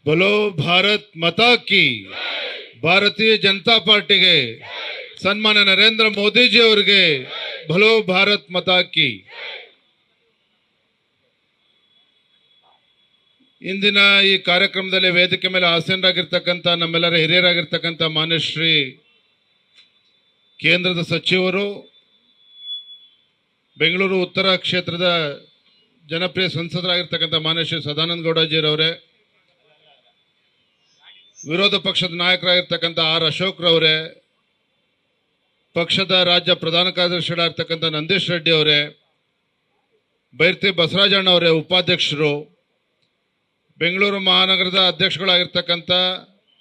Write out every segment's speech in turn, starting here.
बोलो भारत माता की। ಭಾರತೀಯ ಜನತಾ ಪಾರ್ಟಿಗೆ, ಸನ್ಮಾನ್ಯ ನರೇಂದ್ರ ಮೋದಿಜಿ ಅವರಿಗೆ ಭಲೋ ಭಾರತ್ ಮಾತಾ ಕಿ. ಇಂದಿನ ಈ ಕಾರ್ಯಕ್ರಮದಲ್ಲಿ ವೇದಿಕೆ ಮೇಲೆ ಆಸೀನರಾಗಿರ್ತಕ್ಕಂಥ ನಮ್ಮೆಲ್ಲರ ಹಿರಿಯರಾಗಿರ್ತಕ್ಕಂಥ ಮಾನ್ಯ ಶ್ರೀ ಕೇಂದ್ರದ ಸಚಿವರು, ಬೆಂಗಳೂರು ಉತ್ತರ ಕ್ಷೇತ್ರದ ಜನಪ್ರಿಯ ಸಂಸದರಾಗಿರ್ತಕ್ಕಂಥ ಮಾನ್ಯ ಶ್ರೀ ಸದಾನಂದ ಗೌಡಜಿರವರೇ, ವಿರೋಧ ಪಕ್ಷದ ನಾಯಕರಾಗಿರ್ತಕ್ಕಂಥ ಆರ್ ಅಶೋಕ್ ರವರೇ, ಪಕ್ಷದ ರಾಜ್ಯ ಪ್ರಧಾನ ಕಾರ್ಯದರ್ಶಿಗಳಾಗಿರ್ತಕ್ಕಂಥ ನಂದೀಶ್ ರೆಡ್ಡಿ ಅವರೇ, ಬೈರ್ತಿ ಬಸವರಾಜಣ್ಣ ಅವರೇ ಉಪಾಧ್ಯಕ್ಷರು, ಬೆಂಗಳೂರು ಮಹಾನಗರದ ಅಧ್ಯಕ್ಷಗಳಾಗಿರ್ತಕ್ಕಂಥ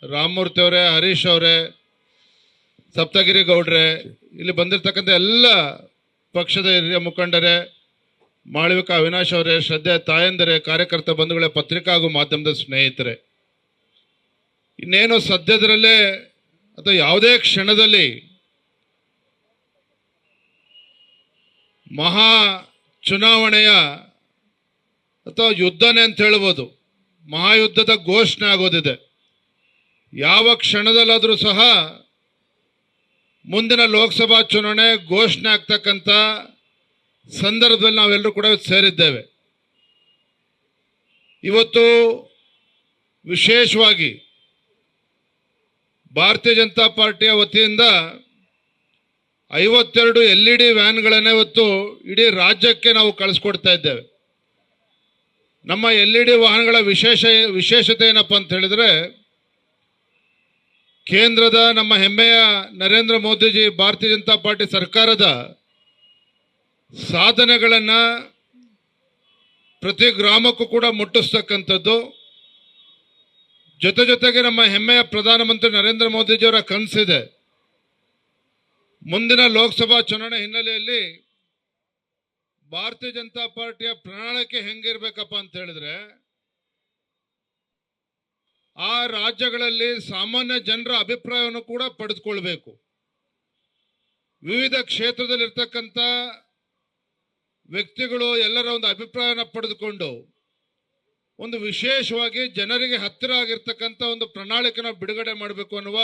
ರಾಮಮೂರ್ತಿ ಅವರೇ, ಹರೀಶ್ ಅವರೇ, ಸಪ್ತಗಿರಿ ಗೌಡ್ರೆ, ಇಲ್ಲಿ ಬಂದಿರತಕ್ಕಂಥ ಎಲ್ಲ ಪಕ್ಷದ ಹಿರಿಯ ಮುಖಂಡರೇ, ಮಾಳವಿಕಾ ಅವಿನಾಶ್ ಅವರೇ, ಶ್ರದ್ಧೆ ತಾಯಂದರೇ, ಕಾರ್ಯಕರ್ತ ಬಂಧುಗಳೇ, ಪತ್ರಿಕಾ ಹಾಗೂ ಮಾಧ್ಯಮದ ಸ್ನೇಹಿತರೆ, ಇನ್ನೇನು ಸದ್ಯದರಲ್ಲೇ ಅಥವಾ ಯಾವುದೇ ಕ್ಷಣದಲ್ಲಿ ಮಹಾ ಚುನಾವಣೆಯ ಅಥವಾ ಯುದ್ಧನೇ ಅಂತ ಹೇಳ್ಬೋದು, ಮಹಾಯುದ್ಧದ ಘೋಷಣೆ ಆಗೋದಿದೆ. ಯಾವ ಕ್ಷಣದಲ್ಲಾದರೂ ಸಹ ಮುಂದಿನ ಲೋಕಸಭಾ ಚುನಾವಣೆ ಘೋಷಣೆ ಆಗ್ತಕ್ಕಂಥ ಸಂದರ್ಭದಲ್ಲಿ ನಾವೆಲ್ಲರೂ ಕೂಡ ಸೇರಿದ್ದೇವೆ. ಇವತ್ತು ವಿಶೇಷವಾಗಿ ಭಾರತೀಯ ಜನತಾ ಪಾರ್ಟಿಯ ವತಿಯಿಂದ 52 LED ವ್ಯಾನ್ಗಳನ್ನು ಇವತ್ತು ಇಡೀ ರಾಜ್ಯಕ್ಕೆ ನಾವು ಕಳಿಸ್ಕೊಡ್ತಾ ಇದ್ದೇವೆ. ನಮ್ಮ LED ವಾಹನಗಳ ವಿಶೇಷತೆ ಏನಪ್ಪ ಅಂತ ಹೇಳಿದ್ರೆ, ಕೇಂದ್ರದ ನಮ್ಮ ಹೆಮ್ಮೆಯ ನರೇಂದ್ರ ಮೋದಿಜಿ ಭಾರತೀಯ ಜನತಾ ಪಾರ್ಟಿ ಸರ್ಕಾರದ ಸಾಧನೆಗಳನ್ನು ಪ್ರತಿ ಗ್ರಾಮಕ್ಕೂ ಕೂಡ ಮುಟ್ಟಿಸ್ತಕ್ಕಂಥದ್ದು, ಜೊತೆಗೆ ನಮ್ಮ ಹೆಮ್ಮೆಯ ಪ್ರಧಾನಮಂತ್ರಿ ನರೇಂದ್ರ ಮೋದಿಜಿಯವರ ಕನಸಿದೆ, ಮುಂದಿನ ಲೋಕಸಭಾ ಚುನಾವಣೆ ಹಿನ್ನೆಲೆಯಲ್ಲಿ ಭಾರತೀಯ ಜನತಾ ಪಾರ್ಟಿಯ ಪ್ರಣಾಳಿಕೆ ಹೆಂಗಿರ್ಬೇಕಪ್ಪ ಅಂತ ಹೇಳಿದ್ರೆ, ಆ ರಾಜ್ಯಗಳಲ್ಲಿ ಸಾಮಾನ್ಯ ಜನರ ಅಭಿಪ್ರಾಯವನ್ನು ಕೂಡ ಪಡೆದುಕೊಳ್ಬೇಕು. ವಿವಿಧ ಕ್ಷೇತ್ರದಲ್ಲಿರ್ತಕ್ಕಂಥ ವ್ಯಕ್ತಿಗಳು ಎಲ್ಲರ ಒಂದು ಅಭಿಪ್ರಾಯನ ಪಡೆದುಕೊಂಡು ಒಂದು ವಿಶೇಷವಾಗಿ ಜನರಿಗೆ ಹತ್ತಿರ ಆಗಿರ್ತಕ್ಕಂಥ ಒಂದು ಪ್ರಣಾಳಿಕೆನ ಬಿಡುಗಡೆ ಮಾಡಬೇಕು ಅನ್ನುವ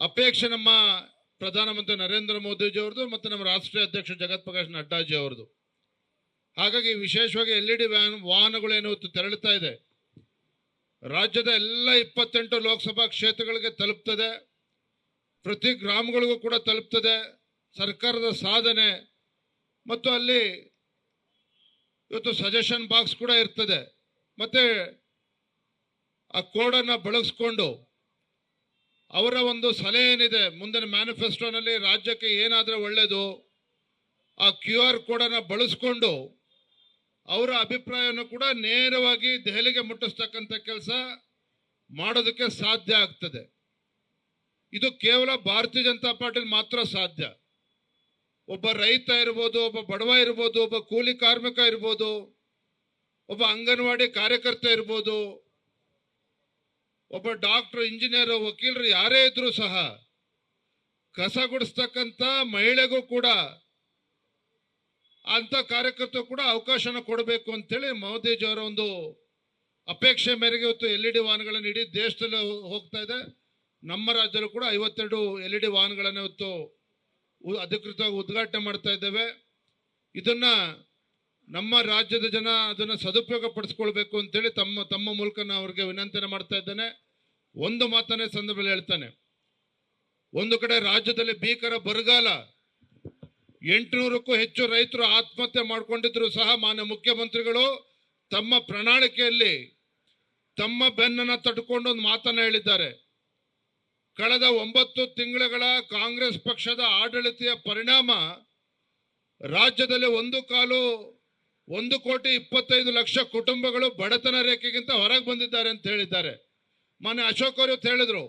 ಅಪೇಕ್ಷೆ ನಮ್ಮ ಪ್ರಧಾನಮಂತ್ರಿ ನರೇಂದ್ರ ಮೋದಿಜಿ ಅವ್ರದ್ದು ಮತ್ತು ನಮ್ಮ ರಾಷ್ಟ್ರೀಯ ಅಧ್ಯಕ್ಷ ಜಗತ್ ಪ್ರಕಾಶ್ ನಡ್ಡಾಜಿ ಅವ್ರದ್ದು. ಹಾಗಾಗಿ ವಿಶೇಷವಾಗಿ LED ವಾಹನಗಳೇನು ತೆರಳುತ್ತಾ ಇದೆ, ರಾಜ್ಯದ ಎಲ್ಲ 28 ಲೋಕಸಭಾ ಕ್ಷೇತ್ರಗಳಿಗೆ ತಲುಪ್ತದೆ, ಪ್ರತಿ ಗ್ರಾಮಗಳಿಗೂ ಕೂಡ ತಲುಪ್ತದೆ ಸರ್ಕಾರದ ಸಾಧನೆ. ಮತ್ತು ಅಲ್ಲಿ ಇವತ್ತು ಸಜೆಷನ್ ಬಾಕ್ಸ್ ಕೂಡ ಇರ್ತದೆ. ಮತ್ತೆ ಆ ಕೋಡನ್ನು ಬಳಸ್ಕೊಂಡು ಅವರ ಒಂದು ಸಲಹೆ ಏನಿದೆ, ಮುಂದಿನ ಮ್ಯಾನಿಫೆಸ್ಟೋನಲ್ಲಿ ರಾಜ್ಯಕ್ಕೆ ಏನಾದರೆ ಒಳ್ಳೆಯದು, ಆ QR ಕೋಡನ್ನು ಬಳಸ್ಕೊಂಡು ಅವರ ಅಭಿಪ್ರಾಯವನ್ನು ಕೂಡ ನೇರವಾಗಿ ದೆಹಲಿಗೆ ಮುಟ್ಟಿಸ್ತಕ್ಕಂಥ ಕೆಲಸ ಮಾಡೋದಕ್ಕೆ ಸಾಧ್ಯ ಆಗ್ತದೆ. ಇದು ಕೇವಲ ಭಾರತೀಯ ಜನತಾ ಪಾರ್ಟಿಲಿ ಮಾತ್ರ ಸಾಧ್ಯ. ಒಬ್ಬ ರೈತ ಇರ್ಬೋದು, ಒಬ್ಬ ಬಡವ ಇರ್ಬೋದು, ಒಬ್ಬ ಕೂಲಿ ಕಾರ್ಮಿಕ ಇರ್ಬೋದು, ಒಬ್ಬ ಅಂಗನವಾಡಿ ಕಾರ್ಯಕರ್ತ ಇರ್ಬೋದು, ಒಬ್ಬ ಡಾಕ್ಟರ್, ಇಂಜಿನಿಯರ್, ವಕೀಲರು ಯಾರೇ ಇದ್ರೂ ಸಹ, ಕಸ ಗುಡಿಸ್ತಕ್ಕಂಥ ಮಹಿಳೆಗೂ ಕೂಡ ಅಂತ ಕಾರ್ಯಕರ್ತರು ಕೂಡ ಅವಕಾಶನ ಕೊಡಬೇಕು ಅಂತೇಳಿ ಮೋದಿಜಿ ಅವರ ಒಂದು ಅಪೇಕ್ಷೆ ಮೇರೆಗೆ ಇವತ್ತು LED ವಾಹನಗಳನ್ನು ಇಡೀ ದೇಶದಲ್ಲಿ ಹೋಗ್ತಾ ಇದೆ. ನಮ್ಮ ರಾಜ್ಯದಲ್ಲೂ ಕೂಡ 52 LED ವಾಹನಗಳನ್ನು ಇವತ್ತು ಅಧಿಕೃತವಾಗಿ ಉದ್ಘಾಟನೆ ಮಾಡ್ತಾ ಇದ್ದೇವೆ. ಇದನ್ನ ನಮ್ಮ ರಾಜ್ಯದ ಜನ ಅದನ್ನು ಸದುಪಯೋಗ ಪಡಿಸ್ಕೊಳ್ಬೇಕು ಅಂತೇಳಿ ತಮ್ಮ ಮೂಲಕ ನಾನು ಅವ್ರಿಗೆ ವಿನಂತಿಯನ್ನು ಮಾಡ್ತಾ ಇದ್ದೇನೆ. ಒಂದು ಮಾತನ್ನೇ ಸಂದರ್ಭದಲ್ಲಿ ಹೇಳ್ತಾನೆ, ಒಂದು ಕಡೆ ರಾಜ್ಯದಲ್ಲಿ ಭೀಕರ ಬರಗಾಲ, 800ಕ್ಕೂ ಹೆಚ್ಚು ರೈತರು ಆತ್ಮಹತ್ಯೆ ಮಾಡಿಕೊಂಡಿದ್ರು ಸಹ ಮಾನ್ಯ ಮುಖ್ಯಮಂತ್ರಿಗಳು ತಮ್ಮ ಪ್ರಣಾಳಿಕೆಯಲ್ಲಿ ತಮ್ಮ ಬೆನ್ನನ್ನು ತಟ್ಟುಕೊಂಡು ಒಂದು ಮಾತನ್ನ ಹೇಳಿದ್ದಾರೆ. ಕಳೆದ 9 ತಿಂಗಳ ಕಾಂಗ್ರೆಸ್ ಪಕ್ಷದ ಆಡಳಿತೆಯ ಪರಿಣಾಮ ರಾಜ್ಯದಲ್ಲಿ 1,25,00,000 ಕುಟುಂಬಗಳು ಬಡತನ ರೇಖೆಗಿಂತ ಹೊರಗೆ ಬಂದಿದ್ದಾರೆ ಅಂತ ಹೇಳಿದ್ದಾರೆ. ಮಾನ್ಯ ಅಶೋಕ್ ಅವರು ಹೇಳಿದ್ರು,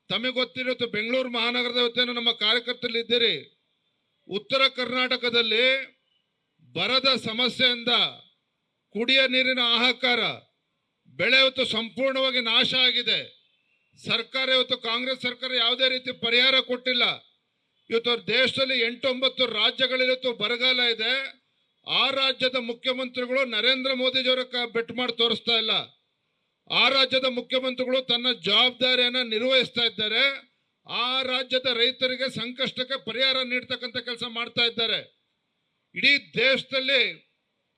ತಮಗೆ ಗೊತ್ತಿರುತ್ತೆ, ಬೆಂಗಳೂರು ಮಹಾನಗರದ ಹೊತ್ತೇನು ನಮ್ಮ ಕಾರ್ಯಕರ್ತರಲ್ಲಿ ಇದ್ದೀರಿ, ಉತ್ತರ ಕರ್ನಾಟಕದಲ್ಲಿ ಬರದ ಸಮಸ್ಯೆಯಿಂದ ಕುಡಿಯ ನೀರಿನ ಹಾಹಾಕಾರ, ಬೆಳೆ ಇವತ್ತು ಸಂಪೂರ್ಣವಾಗಿ ನಾಶ ಆಗಿದೆ. ಸರ್ಕಾರ ಇವತ್ತು ಕಾಂಗ್ರೆಸ್ ಸರ್ಕಾರ ಯಾವುದೇ ರೀತಿ ಪರಿಹಾರ ಕೊಟ್ಟಿಲ್ಲ. ಇವತ್ತು ದೇಶದಲ್ಲಿ 8-9 ರಾಜ್ಯಗಳಲ್ಲಿ ಬರಗಾಲ ಇದೆ. ಆ ರಾಜ್ಯದ ಮುಖ್ಯಮಂತ್ರಿಗಳು ನರೇಂದ್ರ ಮೋದಿಜಿಯವರ ಬೆಟ್ ಮಾಡಿ ತೋರಿಸ್ತಾ ಇಲ್ಲ. ಆ ರಾಜ್ಯದ ಮುಖ್ಯಮಂತ್ರಿಗಳು ತನ್ನ ಜವಾಬ್ದಾರಿಯನ್ನ ನಿರ್ವಹಿಸ್ತಾ ಇದ್ದಾರೆ. ಆ ರಾಜ್ಯದ ರೈತರಿಗೆ ಸಂಕಷ್ಟಕ್ಕೆ ಪರಿಹಾರ ನೀಡ್ತಕ್ಕಂಥ ಕೆಲಸ ಮಾಡ್ತಾ ಇದ್ದಾರೆ. ಇಡೀ ದೇಶದಲ್ಲಿ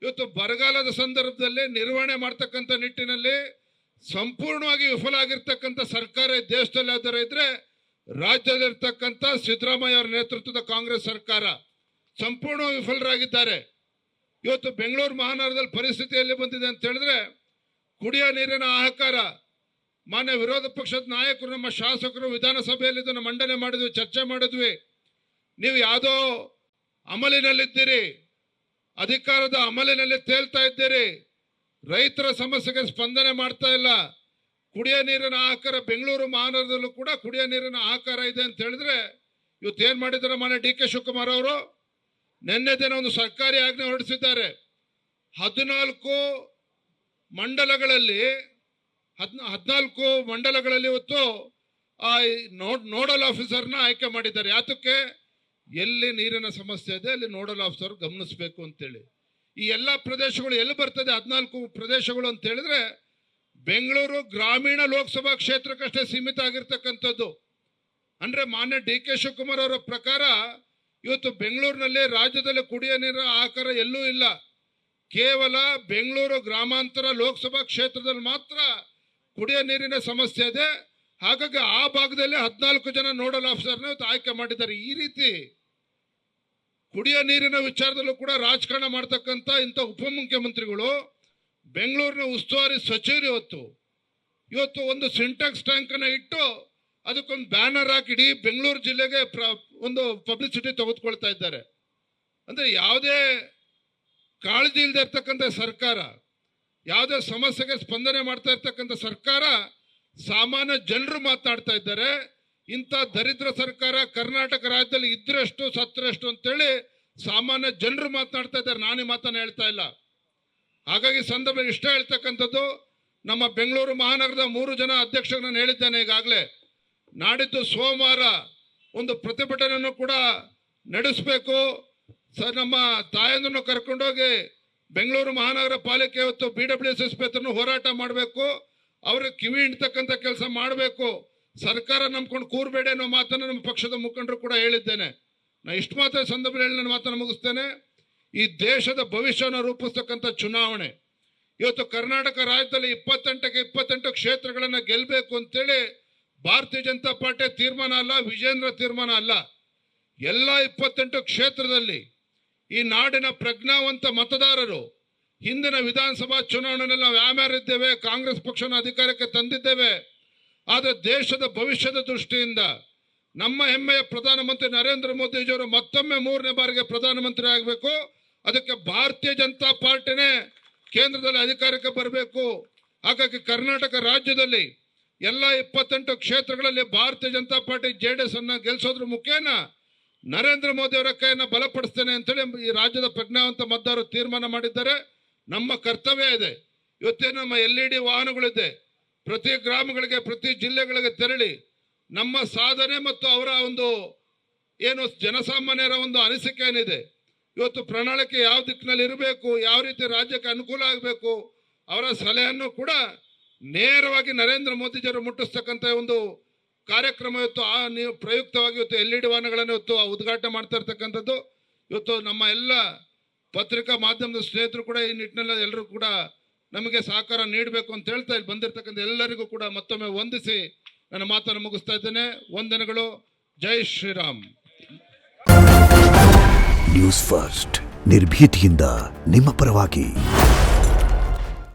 ಇವತ್ತು ಬರಗಾಲದ ಸಂದರ್ಭದಲ್ಲಿ ನಿರ್ವಹಣೆ ಮಾಡ್ತಕ್ಕಂಥ ನಿಟ್ಟಿನಲ್ಲಿ ಸಂಪೂರ್ಣವಾಗಿ ವಿಫಲ ಆಗಿರ್ತಕ್ಕಂಥ ಸರ್ಕಾರ ದೇಶದಲ್ಲಿ ಯಾವ್ದಾರ ಇದ್ರೆ ರಾಜ್ಯದಲ್ಲಿರ್ತಕ್ಕಂಥ ಸಿದ್ದರಾಮಯ್ಯ ಅವರ ನೇತೃತ್ವದ ಕಾಂಗ್ರೆಸ್ ಸರ್ಕಾರ ಸಂಪೂರ್ಣ ವಿಫಲರಾಗಿದ್ದಾರೆ. ಇವತ್ತು ಬೆಂಗಳೂರು ಮಹಾನಗರದಲ್ಲಿ ಪರಿಸ್ಥಿತಿ ಎಲ್ಲಿ ಬಂದಿದೆ ಅಂತ ಹೇಳಿದ್ರೆ ಕುಡಿಯೋ ನೀರಿನ ಹಾಹಾಕಾರ. ಮಾನ್ಯ ವಿರೋಧ ಪಕ್ಷದ ನಾಯಕರು, ನಮ್ಮ ಶಾಸಕರು ವಿಧಾನಸಭೆಯಲ್ಲಿ ಇದನ್ನು ಮಂಡನೆ ಮಾಡಿದ್ವಿ, ಚರ್ಚೆ ಮಾಡಿದ್ವಿ. ನೀವು ಯಾವುದೋ ಅಮಲಿನಲ್ಲಿದ್ದೀರಿ, ಅಧಿಕಾರದ ಅಮಲಿನಲ್ಲಿ ತೇಲ್ತಾ ಇದ್ದೀರಿ, ರೈತರ ಸಮಸ್ಯೆಗೆ ಸ್ಪಂದನೆ ಮಾಡ್ತಾ ಇಲ್ಲ. ಕುಡಿಯೋ ನೀರಿನ ಹಾಹಾಕಾರ ಬೆಂಗಳೂರು ಮಹಾನಗರದಲ್ಲೂ ಕೂಡ ಕುಡಿಯೋ ನೀರಿನ ಹಾಹಾಕಾರ ಇದೆ ಅಂತ ಹೇಳಿದ್ರೆ ಇವತ್ತು ಏನ್ ಮಾಡಿದ್ದಾರೆ ಮಾನ್ಯ ಡಿ ಕೆ ಶಿವಕುಮಾರ್ ಅವರು? ನಿನ್ನೆ ದಿನ ಒಂದು ಸರ್ಕಾರಿ ಆಜ್ಞೆ ಹೊರಡಿಸಿದ್ದಾರೆ. 14 ಮಂಡಲಗಳಲ್ಲಿ 14 ಮಂಡಲಗಳಲ್ಲಿ ಇವತ್ತು ನೋಡಲ್ ಆಫೀಸರ್ನ ಆಯ್ಕೆ ಮಾಡಿದ್ದಾರೆ. ಯಾತಕ್ಕೆ? ಎಲ್ಲಿ ನೀರಿನ ಸಮಸ್ಯೆ ಇದೆ ಅಲ್ಲಿ ನೋಡಲ್ ಆಫೀಸರ್ ಗಮನಿಸಬೇಕು ಅಂತೇಳಿ. ಈ ಎಲ್ಲ ಪ್ರದೇಶಗಳು ಎಲ್ಲಿ ಬರ್ತದೆ? 14 ಪ್ರದೇಶಗಳು ಅಂತ ಹೇಳಿದ್ರೆ ಬೆಂಗಳೂರು ಗ್ರಾಮೀಣ ಲೋಕಸಭಾ ಕ್ಷೇತ್ರಕ್ಕಷ್ಟೇ ಸೀಮಿತ ಆಗಿರ್ತಕ್ಕಂಥದ್ದು. ಅಂದ್ರೆ ಮಾನ್ಯ ಡಿ ಕೆ ಶಿವಕುಮಾರ್ ಅವರ ಪ್ರಕಾರ ಇವತ್ತು ಬೆಂಗಳೂರಿನಲ್ಲಿ ರಾಜ್ಯದಲ್ಲಿ ಕುಡಿಯೋ ನೀರಿನ ಆಕಾರ ಎಲ್ಲೂ ಇಲ್ಲ. ಕೇವಲ ಬೆಂಗಳೂರು ಗ್ರಾಮಾಂತರ ಲೋಕಸಭಾ ಕ್ಷೇತ್ರದಲ್ಲಿ ಮಾತ್ರ ಕುಡಿಯೋ ನೀರಿನ ಸಮಸ್ಯೆ ಇದೆ. ಹಾಗಾಗಿ ಆ ಭಾಗದಲ್ಲಿ 14 ಜನ ನೋಡಲ್ ಆಫೀಸರ್ನ ಇವತ್ತು ಆಯ್ಕೆ ಮಾಡಿದ್ದಾರೆ. ಈ ರೀತಿ ಕುಡಿಯೋ ನೀರಿನ ವಿಚಾರದಲ್ಲೂ ಕೂಡ ರಾಜಕಾರಣ ಮಾಡ್ತಕ್ಕಂಥ ಇಂಥ ಉಪಮುಖ್ಯಮಂತ್ರಿಗಳು, ಬೆಂಗಳೂರಿನ ಉಸ್ತುವಾರಿ ಸಚಿವರು ಇವತ್ತು ಒಂದು ಸಿಂಟೆಕ್ಸ್ ಟ್ಯಾಂಕ್ ಅನ್ನ ಇಟ್ಟು ಅದಕ್ಕೊಂದು ಬ್ಯಾನರ್ ಹಾಕಿ ಇಡೀ ಬೆಂಗಳೂರು ಜಿಲ್ಲೆಗೆ ಒಂದು ಪಬ್ಲಿಸಿಟಿ ತೆಗೆದುಕೊಳ್ತಾ ಇದ್ದಾರೆ. ಅಂದ್ರೆ ಯಾವುದೇ ಕಾಳಜಿ ಇಲ್ಲದೆ ಇರ್ತಕ್ಕಂಥ ಸರ್ಕಾರ, ಯಾವುದೇ ಸಮಸ್ಯೆಗೆ ಸ್ಪಂದನೆ ಮಾಡ್ತಾ ಇರ್ತಕ್ಕಂಥ ಸರ್ಕಾರ, ಸಾಮಾನ್ಯ ಜನರು ಮಾತನಾಡ್ತಾ ಇದ್ದಾರೆ. ಇಂಥ ದರಿದ್ರ ಸರ್ಕಾರ ಕರ್ನಾಟಕ ರಾಜ್ಯದಲ್ಲಿ ಇದ್ರಷ್ಟು ಸತ್ರಷ್ಟು ಅಂತೇಳಿ ಸಾಮಾನ್ಯ ಜನರು ಮಾತನಾಡ್ತಾ ಇದ್ದಾರೆ. ನಾನೇ ಮಾತನ್ನ ಹೇಳ್ತಾ ಇಲ್ಲ. ಹಾಗಾಗಿ ಸಂದರ್ಭ ಇಷ್ಟ ಹೇಳ್ತಕ್ಕಂಥದ್ದು, ನಮ್ಮ ಬೆಂಗಳೂರು ಮಹಾನಗರದ 3 ಜನ ಅಧ್ಯಕ್ಷರು ನಾನು ಹೇಳಿದ್ದೇನೆ ಈಗಾಗಲೇ. ನಾಡಿದ್ದು ಸೋಮವಾರ ಒಂದು ಪ್ರತಿಭಟನೆಯನ್ನು ಕೂಡ ನಡೆಸಬೇಕು. ನಮ್ಮ ತಾಯಂದನ್ನು ಕರ್ಕೊಂಡೋಗಿ ಬೆಂಗಳೂರು ಮಹಾನಗರ ಪಾಲಿಕೆ ಇವತ್ತು BWSSP ಹತ್ರ ಹೋರಾಟ ಮಾಡಬೇಕು. ಅವ್ರಿಗೆ ಕಿವಿ ಹಿಂಡ್ತಕ್ಕಂಥ ಕೆಲಸ ಮಾಡಬೇಕು. ಸರ್ಕಾರ ನಂಬ್ಕೊಂಡು ಕೂರ್ಬೇಡಿ ಅನ್ನೋ ಮಾತನ್ನು ನಮ್ಮ ಪಕ್ಷದ ಮುಖಂಡರು ಕೂಡ ಹೇಳಿದ್ದೇನೆ. ನಾ ಇಷ್ಟು ಮಾತ್ರ ಸಂದರ್ಭದಲ್ಲಿ ನನ್ನ ಮಾತನ್ನು ಮುಗಿಸ್ತೇನೆ. ಈ ದೇಶದ ಭವಿಷ್ಯವನ್ನು ರೂಪಿಸ್ತಕ್ಕಂಥ ಚುನಾವಣೆ ಇವತ್ತು ಕರ್ನಾಟಕ ರಾಜ್ಯದಲ್ಲಿ 28ಕ್ಕೆ 28 ಕ್ಷೇತ್ರಗಳನ್ನು ಗೆಲ್ಲಬೇಕು ಅಂತೇಳಿ ಭಾರತೀಯ ಜನತಾ ಪಾರ್ಟಿ ತೀರ್ಮಾನ ಅಲ್ಲ, ವಿಜೇಂದ್ರ ತೀರ್ಮಾನ ಅಲ್ಲ. ಎಲ್ಲ 28 ಕ್ಷೇತ್ರದಲ್ಲಿ ಈ ನಾಡಿನ ಪ್ರಜ್ಞಾವಂತ ಮತದಾರರು ಹಿಂದಿನ ವಿಧಾನಸಭಾ ಚುನಾವಣೆಯಲ್ಲಿ ನಾವು ಯಾರ್ಯಾರಿದ್ದೇವೆ, ಕಾಂಗ್ರೆಸ್ ಪಕ್ಷನ ಅಧಿಕಾರಕ್ಕೆ ತಂದಿದ್ದೇವೆ. ಆದರೆ ದೇಶದ ಭವಿಷ್ಯದ ದೃಷ್ಟಿಯಿಂದ ನಮ್ಮ ಹೆಮ್ಮೆಯ ಪ್ರಧಾನಮಂತ್ರಿ ನರೇಂದ್ರ ಮೋದಿಜಿಯವರು ಮತ್ತೊಮ್ಮೆ 3ನೇ ಬಾರಿಗೆ ಪ್ರಧಾನಮಂತ್ರಿ ಆಗಬೇಕು. ಅದಕ್ಕೆ ಭಾರತೀಯ ಜನತಾ ಪಾರ್ಟಿನೇ ಕೇಂದ್ರದಲ್ಲಿ ಅಧಿಕಾರಕ್ಕೆ ಬರಬೇಕು. ಹಾಗಾಗಿ ಕರ್ನಾಟಕ ರಾಜ್ಯದಲ್ಲಿ ಎಲ್ಲ 28 ಕ್ಷೇತ್ರಗಳಲ್ಲಿ ಭಾರತೀಯ ಜನತಾ ಪಾರ್ಟಿ JDS ಅನ್ನ ಗೆಲ್ಲಿಸೋದ್ರ ಮುಖೇನ ನರೇಂದ್ರ ಮೋದಿ ಅವರ ಕೈಯನ್ನು ಬಲಪಡಿಸ್ತೇನೆ ಅಂತೇಳಿ ಈ ರಾಜ್ಯದ ಪ್ರಜ್ಞಾವಂತ ಮತದಾರರು ತೀರ್ಮಾನ ಮಾಡಿದ್ದಾರೆ. ನಮ್ಮ ಕರ್ತವ್ಯ ಇದೆ. ಇವತ್ತೇ ನಮ್ಮ LED ವಾಹನಗಳಿದೆ. ಪ್ರತಿ ಗ್ರಾಮಗಳಿಗೆ, ಪ್ರತಿ ಜಿಲ್ಲೆಗಳಿಗೆ ತೆರಳಿ ನಮ್ಮ ಸಾಧನೆ ಮತ್ತು ಅವರ ಒಂದು ಏನು ಜನಸಾಮಾನ್ಯರ ಒಂದು ಅನಿಸಿಕೆ ಏನಿದೆ, ಇವತ್ತು ಪ್ರಣಾಳಿಕೆ ಯಾವ ದಿಕ್ಕಿನಲ್ಲಿ ಇರಬೇಕು, ಯಾವ ರೀತಿ ರಾಜ್ಯಕ್ಕೆ ಅನುಕೂಲ ಆಗಬೇಕು, ಅವರ ಸಲಹೆಯನ್ನು ಕೂಡ ನೇರವಾಗಿ ನರೇಂದ್ರ ಮೋದಿಜಿಯವರು ಮುಟ್ಟಿಸ್ತಕ್ಕಂಥ ಒಂದು ಕಾರ್ಯಕ್ರಮ ಇವತ್ತು ನೀವು ಪ್ರಯುಕ್ತವಾಗಿ ಇವತ್ತು LED ವಾಹನಗಳನ್ನು ಇವತ್ತು ಉದ್ಘಾಟನೆ ಮಾಡ್ತಾ ಇರ್ತಕ್ಕಂಥದ್ದು. ಇವತ್ತು ನಮ್ಮ ಎಲ್ಲ ಪತ್ರಿಕಾ ಮಾಧ್ಯಮದ ಸ್ನೇಹಿತರು ಕೂಡ ಈ ನಿಟ್ಟಿನಲ್ಲಿ ಎಲ್ಲರೂ ಕೂಡ ನಮಗೆ ಸಹಕಾರ ನೀಡಬೇಕು ಅಂತ ಹೇಳ್ತಾ ಇಲ್ಲಿ ಬಂದಿರತಕ್ಕಂಥ ಎಲ್ಲರಿಗೂ ಕೂಡ ಮತ್ತೊಮ್ಮೆ ವಂದಿಸಿ ನನ್ನ ಮಾತನ್ನು ಮುಗಿಸ್ತಾ ಇದ್ದೇನೆ. ವಂದನೆಗಳು. ಜೈ ಶ್ರೀರಾಮ್. ನ್ಯೂಸ್ ಫಸ್ಟ್, ನಿರ್ಭೀತಿಯಿಂದ ನಿಮ್ಮ ಪರವಾಗಿ.